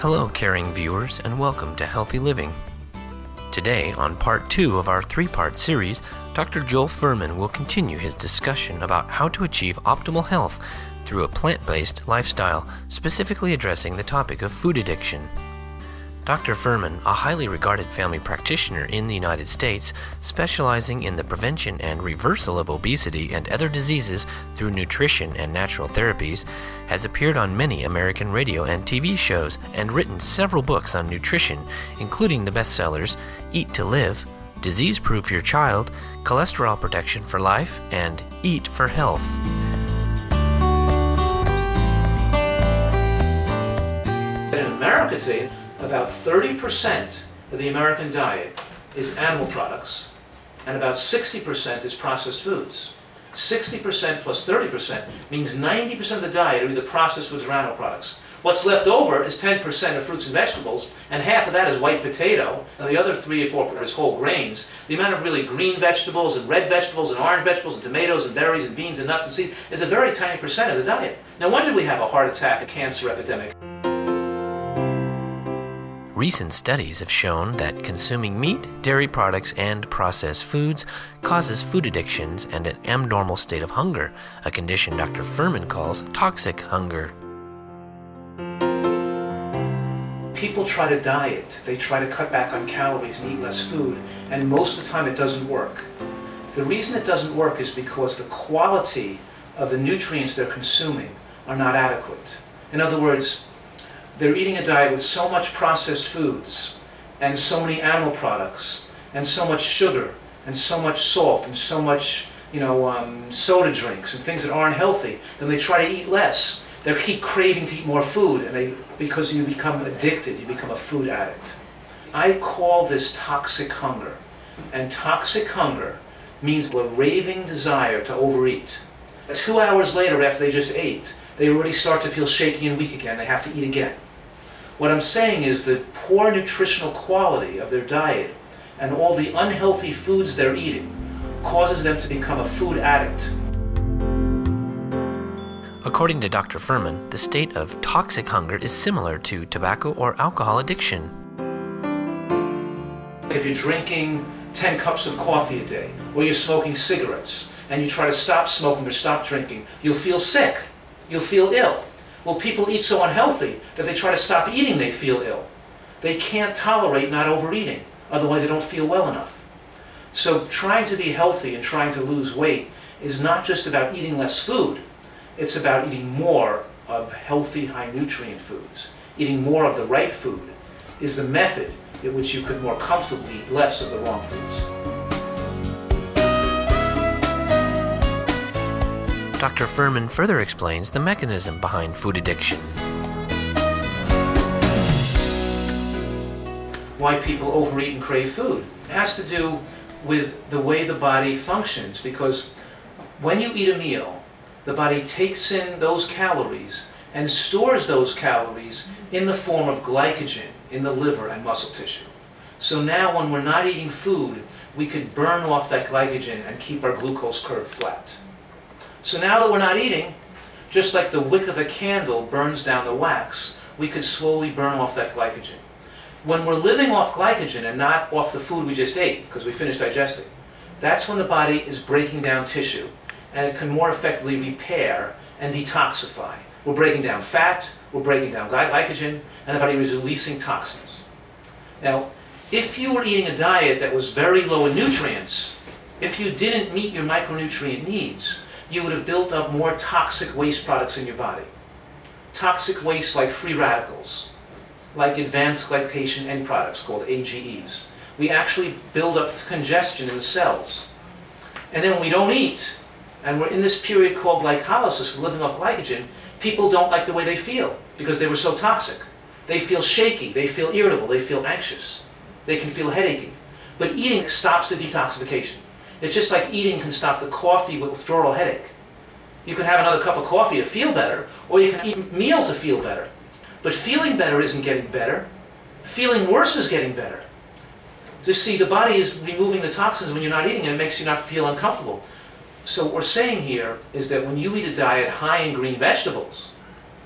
Hello, caring viewers, and welcome to Healthy Living. Today, on part 2 of our 3-part series, Dr. Joel Fuhrman will continue his discussion about how to achieve optimal health through a plant-based lifestyle, specifically addressing the topic of food addiction. Dr. Fuhrman, a highly regarded family practitioner in the United States, specializing in the prevention and reversal of obesity and other diseases through nutrition and natural therapies, has appeared on many American radio and TV shows and written several books on nutrition, including the bestsellers Eat to Live, Disease-Proof Your Child, Cholesterol Protection for Life, and Eat for Health. In America today, about 30% of the American diet is animal products, and about 60% is processed foods. 60% plus 30% means 90% of the diet are either processed foods or animal products. What's left over is 10% of fruits and vegetables, and half of that is white potato, and the other 3 or 4% is whole grains. The amount of really green vegetables and red vegetables and orange vegetables and tomatoes and berries and beans and nuts and seeds is a very tiny percent of the diet. No wonder we have a heart attack, a cancer epidemic. Recent studies have shown that consuming meat, dairy products, and processed foods causes food addictions and an abnormal state of hunger, a condition Dr. Fuhrman calls toxic hunger. People try to diet, they try to cut back on calories and eat less food, and most of the time it doesn't work. The reason it doesn't work is because the quality of the nutrients they're consuming are not adequate. In other words, they're eating a diet with so much processed foods and so many animal products and so much sugar and so much salt and so much soda drinks and things that aren't healthy. Then they try to eat less. They keep craving to eat more food, and because you become addicted, you become a food addict. I call this toxic hunger, and toxic hunger means a raving desire to overeat. 2 hours later, after they just ate, they already start to feel shaky and weak again. They have to eat again. What I'm saying is the poor nutritional quality of their diet and all the unhealthy foods they're eating causes them to become a food addict. According to Dr. Fuhrman, the state of toxic hunger is similar to tobacco or alcohol addiction. If you're drinking 10 cups of coffee a day, or you're smoking cigarettes, and you try to stop smoking or stop drinking, you'll feel sick. You'll feel ill. Well, people eat so unhealthy that they try to stop eating, they feel ill. They can't tolerate not overeating, otherwise they don't feel well enough. So trying to be healthy and trying to lose weight is not just about eating less food, it's about eating more of healthy, high-nutrient foods. Eating more of the right food is the method in which you could more comfortably eat less of the wrong foods. Dr. Fuhrman further explains the mechanism behind food addiction. Why people overeat and crave food. It has to do with the way the body functions, because when you eat a meal, the body takes in those calories and stores those calories in the form of glycogen in the liver and muscle tissue. So now when we're not eating food, we could burn off that glycogen and keep our glucose curve flat. So now that we're not eating, just like the wick of a candle burns down the wax, we could slowly burn off that glycogen. When we're living off glycogen and not off the food we just ate, because we finished digesting, that's when the body is breaking down tissue, and it can more effectively repair and detoxify. We're breaking down fat, we're breaking down glycogen, and the body is releasing toxins. Now, if you were eating a diet that was very low in nutrients, if you didn't meet your micronutrient needs, you would have built up more toxic waste products in your body. Toxic waste like free radicals, like advanced glycation end products called AGEs. We actually build up congestion in the cells. And then when we don't eat, and we're in this period called glycolysis, we're living off glycogen, people don't like the way they feel because they were so toxic. They feel shaky, they feel irritable, they feel anxious, they can feel headachy. But eating stops the detoxification. It's just like eating can stop the coffee withdrawal headache. You can have another cup of coffee to feel better, or you can eat a meal to feel better. But feeling better isn't getting better. Feeling worse is getting better. Just see, the body is removing the toxins when you're not eating, and it makes you not feel uncomfortable. So what we're saying here is that when you eat a diet high in green vegetables,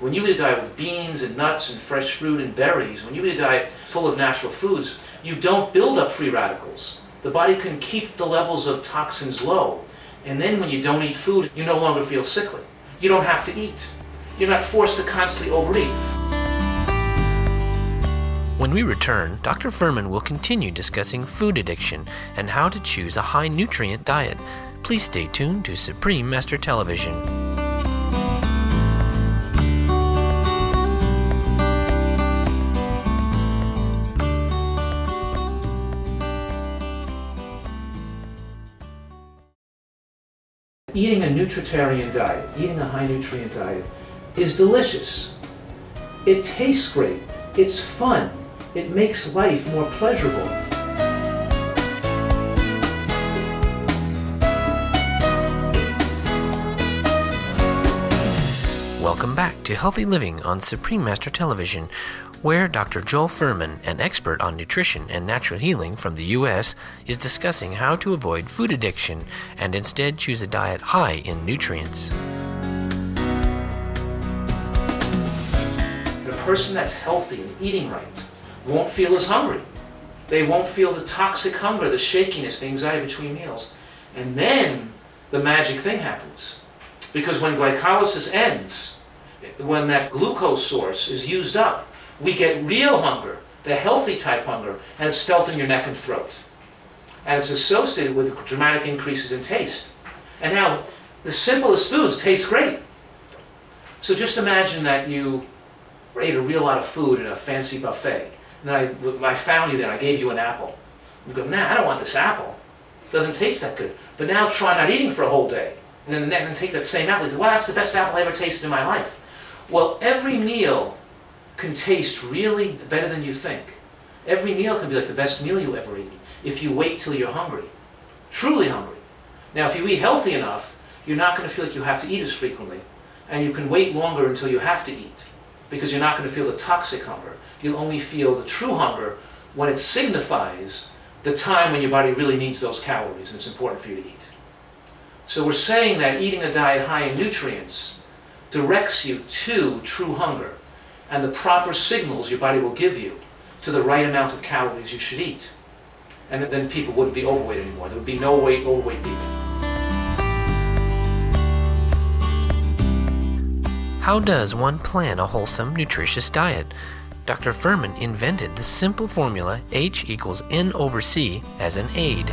When you eat a diet with beans and nuts and fresh fruit and berries, when you eat a diet full of natural foods, you don't build up free radicals. The body can keep the levels of toxins low. And then when you don't eat food, you no longer feel sickly. You don't have to eat. You're not forced to constantly overeat. When we return, Dr. Furman will continue discussing food addiction and how to choose a high-nutrient diet. Please stay tuned to Supreme Master Television. Eating a nutritarian diet, eating a high-nutrient diet, is delicious. It tastes great. It's fun. It makes life more pleasurable. Welcome back to Healthy Living on Supreme Master Television, where Dr. Joel Furman, an expert on nutrition and natural healing from the U.S., is discussing how to avoid food addiction and instead choose a diet high in nutrients. The person that's healthy and eating right won't feel as hungry. They won't feel the toxic hunger, the shakiness, the anxiety between meals. And then the magic thing happens. Because when glycolysis ends, when that glucose source is used up, we get real hunger, the healthy type hunger, and it's felt in your neck and throat. And it's associated with dramatic increases in taste. And now, the simplest foods taste great. So just imagine that you ate a real lot of food in a fancy buffet. And I found you there, I gave you an apple. You go, nah, I don't want this apple. It doesn't taste that good. But now try not eating for a whole day. And then take that same apple. You say, well, that's the best apple I ever tasted in my life. Well, every meal can taste really better than you think. Every meal can be like the best meal you ever eat if you wait till you're hungry. Truly hungry. Now, if you eat healthy enough, you're not going to feel like you have to eat as frequently. And you can wait longer until you have to eat, because you're not going to feel the toxic hunger. You'll only feel the true hunger when it signifies the time when your body really needs those calories and it's important for you to eat. So we're saying that eating a diet high in nutrients directs you to true hunger and the proper signals your body will give you to the right amount of calories you should eat. And then people wouldn't be overweight anymore. There would be no overweight people. How does one plan a wholesome, nutritious diet? Dr. Furman invented the simple formula H equals N over C as an aid.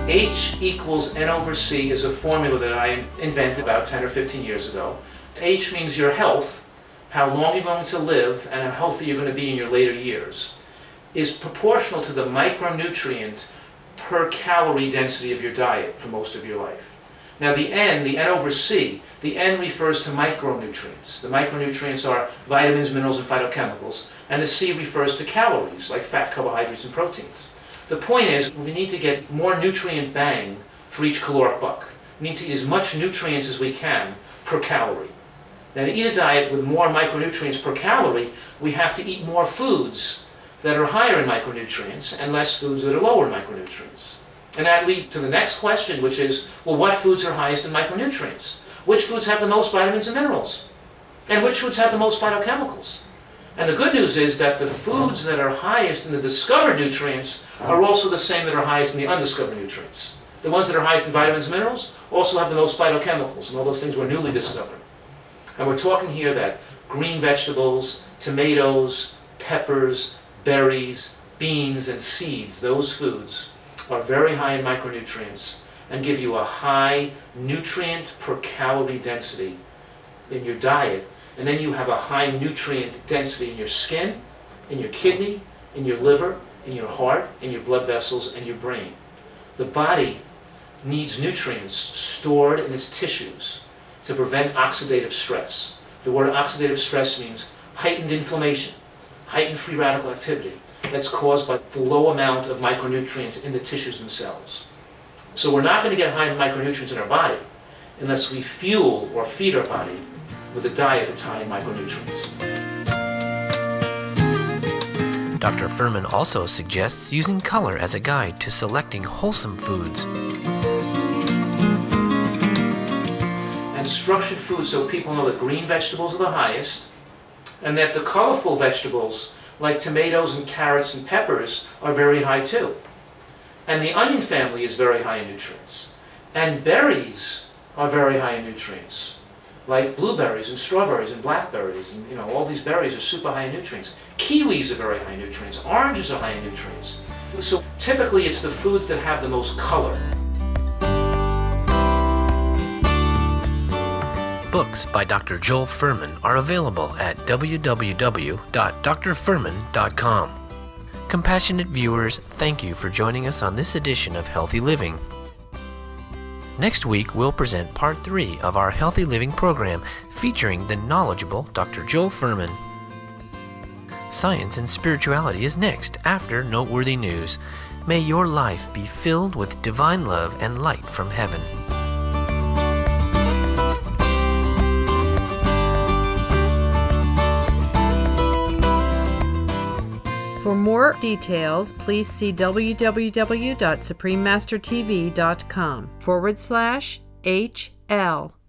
H equals N over C is a formula that I invented about 10 or 15 years ago. H means your health, how long you're going to live, and how healthy you're going to be in your later years, is proportional to the micronutrient per calorie density of your diet for most of your life. Now the N over C, the N refers to micronutrients. The micronutrients are vitamins, minerals, and phytochemicals, and the C refers to calories, like fat, carbohydrates, and proteins. The point is, we need to get more nutrient bang for each caloric buck. We need to eat as much nutrients as we can per calorie. Now to eat a diet with more micronutrients per calorie, we have to eat more foods that are higher in micronutrients and less foods that are lower in micronutrients. And that leads to the next question, which is, well, what foods are highest in micronutrients? Which foods have the most vitamins and minerals? And which foods have the most phytochemicals? And the good news is that the foods that are highest in the discovered nutrients are also the same that are highest in the undiscovered nutrients. The ones that are highest in vitamins and minerals also have the most phytochemicals, and all those things were newly discovered. And we're talking here that green vegetables, tomatoes, peppers, berries, beans, and seeds, those foods, are very high in micronutrients and give you a high nutrient per calorie density in your diet. And then you have a high nutrient density in your skin, in your kidney, in your liver, in your heart, in your blood vessels, and your brain. The body needs nutrients stored in its tissues to prevent oxidative stress. The word oxidative stress means heightened inflammation, heightened free radical activity that's caused by the low amount of micronutrients in the tissues themselves. So we're not going to get high micronutrients in our body unless we fuel or feed our body with a diet that's high in micronutrients. Dr. Furman also suggests using color as a guide to selecting wholesome foods. and structured food so people know that green vegetables are the highest, and that the colorful vegetables like tomatoes and carrots and peppers are very high too. And the onion family is very high in nutrients. And berries are very high in nutrients, like blueberries and strawberries and blackberries, and all these berries are super high in nutrients. Kiwis are very high in nutrients. Oranges are high in nutrients. So typically it's the foods that have the most color. Books by Dr. Joel Fuhrman are available at www.drfuhrman.com. Compassionate viewers, thank you for joining us on this edition of Healthy Living. Next week, we'll present Part 3 of our Healthy Living program featuring the knowledgeable Dr. Joel Fuhrman. Science and Spirituality is next after Noteworthy News. May your life be filled with divine love and light from heaven. For more details, please see www.suprememastertv.com/HL.